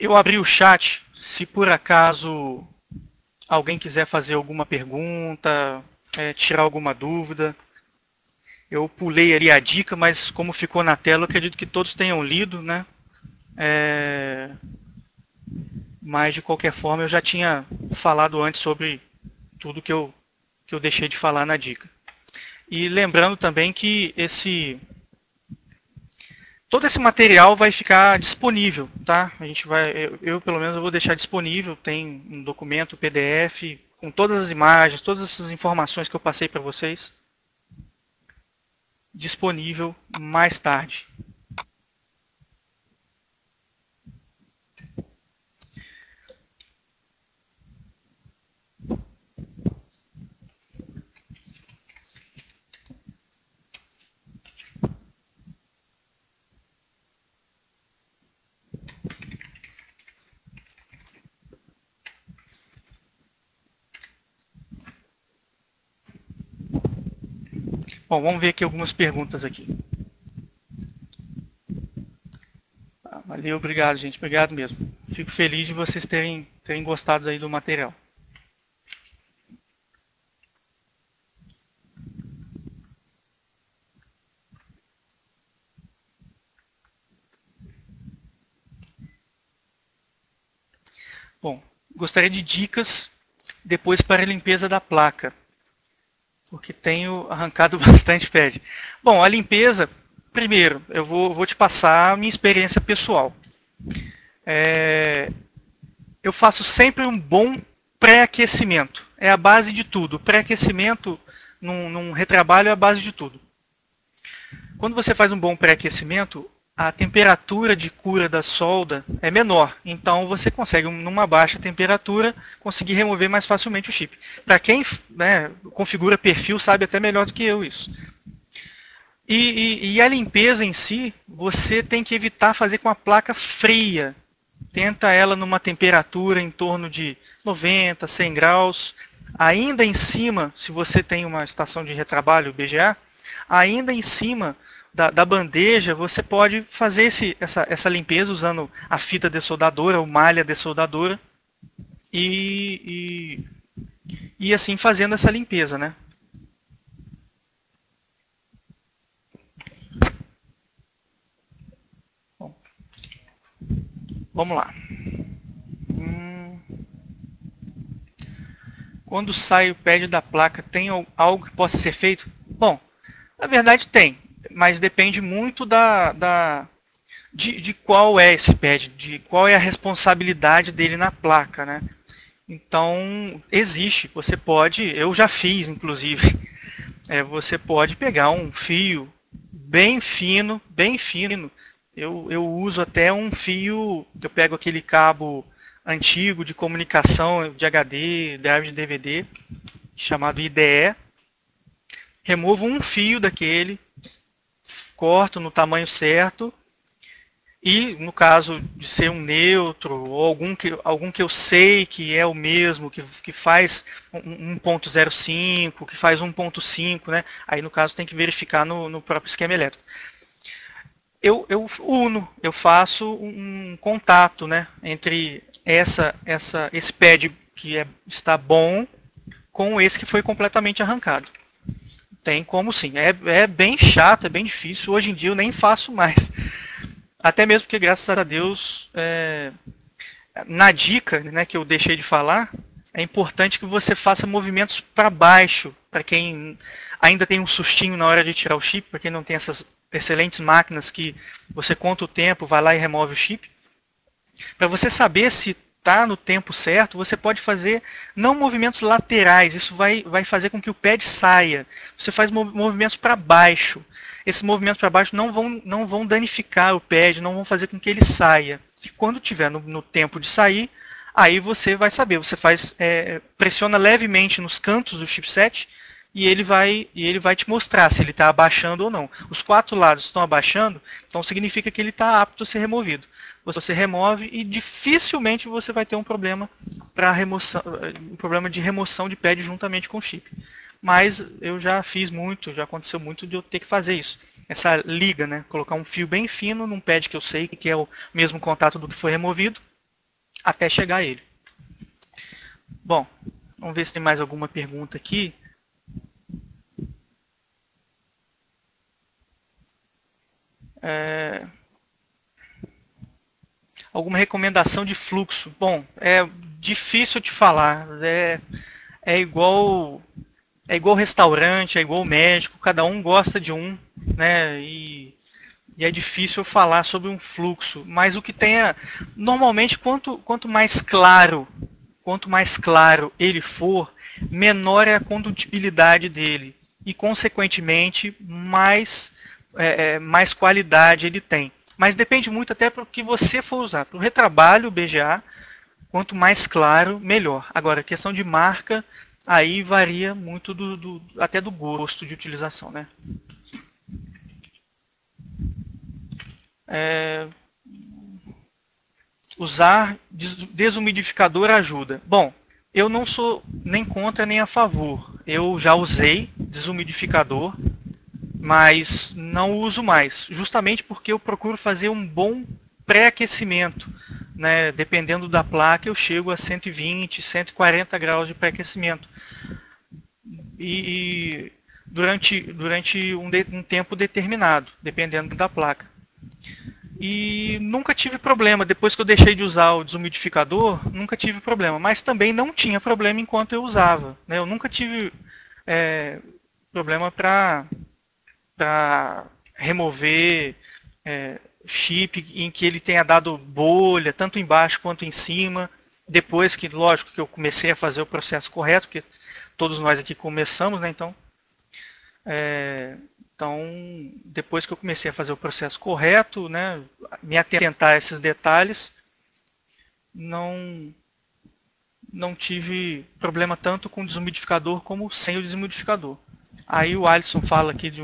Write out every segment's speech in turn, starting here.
Eu abri o chat, se por acaso alguém quiser fazer alguma pergunta, tirar alguma dúvida. Eu pulei ali a dica, mas como ficou na tela, eu acredito que todos tenham lido, né? Mas de qualquer forma eu já tinha falado antes sobre tudo que eu deixei de falar na dica. E lembrando também que todo esse material vai ficar disponível, tá? A gente vai, eu pelo menos eu vou deixar disponível, tem um documento PDF com todas as imagens, todas essas informações que eu passei para vocês, disponível mais tarde. Bom, vamos ver aqui algumas perguntas aqui. Valeu, obrigado, gente. Obrigado mesmo. Fico feliz de vocês terem gostado aí do material. Bom, gostaria de dicas depois para a limpeza da placa, porque tenho arrancado bastante pad. Bom, a limpeza, primeiro, eu vou te passar a minha experiência pessoal. Eu faço sempre um bom pré-aquecimento. É a base de tudo. Pré-aquecimento num retrabalho é a base de tudo. Quando você faz um bom pré-aquecimento, a temperatura de cura da solda é menor. Então você consegue, numa baixa temperatura, conseguir remover mais facilmente o chip. Para quem configura perfil, sabe até melhor do que eu isso. E a limpeza em si, você tem que evitar fazer com a placa fria. Tenta ela numa temperatura em torno de 90, 100 graus. Ainda em cima, se você tem uma estação de retrabalho BGA, ainda em cima da bandeja, você pode fazer essa limpeza usando a fita dessoldadora, ou malha dessoldadora, e assim fazendo essa limpeza, né? Bom, vamos lá. Quando sai o pad da placa, tem algo que possa ser feito? Bom, na verdade tem, mas depende muito de qual é esse pad, de qual é a responsabilidade dele na placa, né? Então, existe, você pode, eu já fiz inclusive, você pode pegar um fio bem fino, eu uso até um fio, eu pego aquele cabo antigo de comunicação de HD, drive de DVD, chamado IDE, removo um fio daquele, corto no tamanho certo, e no caso de ser um neutro, ou algum que eu sei que é o mesmo, que faz 1.05, que faz 1.5, né? Aí no caso tem que verificar no próprio esquema elétrico. Eu faço um contato, né, entre esse pad que está bom com esse que foi completamente arrancado. Tem como sim. É bem chato, é bem difícil. Hoje em dia eu nem faço mais. Até mesmo porque, graças a Deus, na dica, né, que eu deixei de falar, é importante que você faça movimentos para baixo, para quem ainda tem um sustinho na hora de tirar o chip, para quem não tem essas excelentes máquinas que você conta o tempo, vai lá e remove o chip. Para você saber se está no tempo certo, você pode fazer não movimentos laterais, isso vai fazer com que o pad saia. Você faz movimentos para baixo. Esses movimentos para baixo não vão danificar o pad, não vão fazer com que ele saia. Quando tiver no tempo de sair, aí você vai saber. Você pressiona levemente nos cantos do chipset e ele vai te mostrar se ele está abaixando ou não. Os 4 lados estão abaixando, então significa que ele está apto a ser removido. Você remove e dificilmente você vai ter um problema de remoção de pad juntamente com o chip. Mas eu já fiz muito, já aconteceu muito de eu ter que fazer isso. Essa liga, né? Colocar um fio bem fino num pad que eu sei que é o mesmo contato do que foi removido até chegar a ele. Bom, vamos ver se tem mais alguma pergunta aqui. Alguma recomendação de fluxo? Bom, é difícil te falar. É igual restaurante, é igual médico. Cada um gosta de um, né? E é difícil falar sobre um fluxo. Mas o que tenha, normalmente, quanto mais claro ele for, menor é a condutibilidade dele e, consequentemente, mais qualidade ele tem. Mas depende muito até para o que você for usar. Para o retrabalho, o BGA, quanto mais claro, melhor. Agora, questão de marca, aí varia muito até do gosto de utilização, né? Usar desumidificador ajuda. Bom, eu não sou nem contra nem a favor. Eu já usei desumidificador, mas não uso mais, justamente porque eu procuro fazer um bom pré-aquecimento, né? Dependendo da placa, eu chego a 120, 140 graus de pré-aquecimento. E durante um tempo determinado, dependendo da placa. E nunca tive problema, depois que eu deixei de usar o desumidificador, nunca tive problema. Mas também não tinha problema enquanto eu usava, né? Eu nunca tive problema para remover chip em que ele tenha dado bolha, tanto embaixo quanto em cima. Depois que, lógico, que eu comecei a fazer o processo correto, porque todos nós aqui começamos, né? Então, depois que eu comecei a fazer o processo correto, né, me atentar a esses detalhes, não tive problema tanto com o desumidificador como sem o desumidificador. Aí o Alisson fala aqui de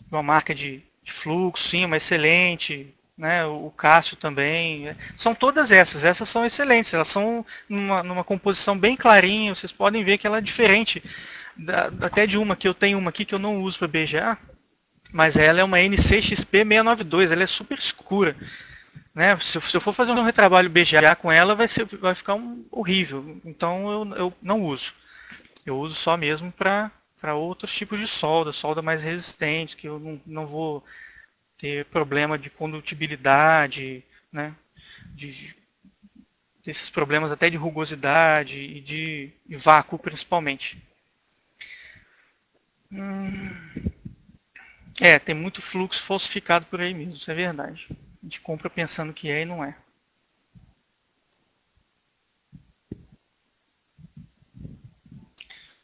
uma marca de fluxo, sim, uma excelente, né? O Cássio também. São todas essas são excelentes, elas são numa composição bem clarinha, vocês podem ver que ela é diferente até de uma, que eu tenho uma aqui que eu não uso para BGA, mas ela é uma NCXP692, ela é super escura. Né? Se eu for fazer um retrabalho BGA com ela, vai ficar horrível. Então eu não uso. Eu uso só mesmo para outros tipos de solda mais resistente, que eu não vou ter problema de condutibilidade, né? Desses problemas até de rugosidade e de vácuo principalmente. Tem muito fluxo falsificado por aí mesmo, isso é verdade. A gente compra pensando que é e não é.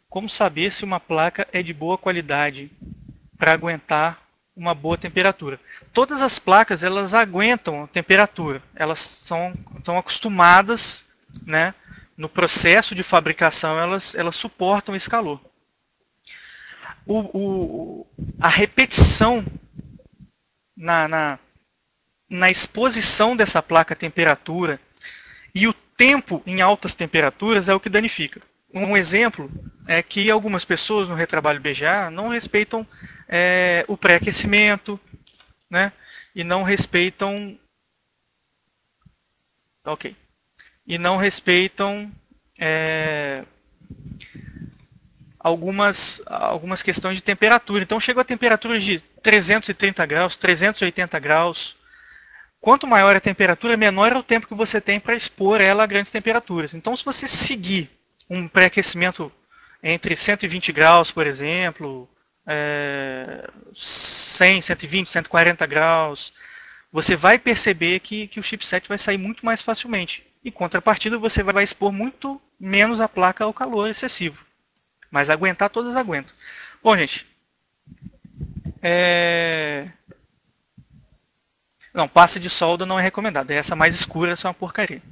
Como saber se uma placa é de boa qualidade para aguentar uma boa temperatura? Todas as placas, elas aguentam a temperatura. Elas são acostumadas, né? No processo de fabricação, elas suportam esse calor. A repetição na exposição dessa placa à temperatura e o tempo em altas temperaturas é o que danifica. Um exemplo é que algumas pessoas no retrabalho BGA não respeitam o pré-aquecimento, né? E não respeitam algumas questões de temperatura. Então chega a temperatura de 330 graus, 380 graus. Quanto maior a temperatura, menor é o tempo que você tem para expor ela a grandes temperaturas. Então, se você seguir um pré-aquecimento entre 120 graus, por exemplo, 100, 120, 140 graus, você vai perceber que o chipset vai sair muito mais facilmente. Em contrapartida, você vai expor muito menos a placa ao calor excessivo. Mas aguentar, todas aguentam. Bom, gente. Não, pasta de solda não é recomendado. Essa mais escura, essa é uma porcaria.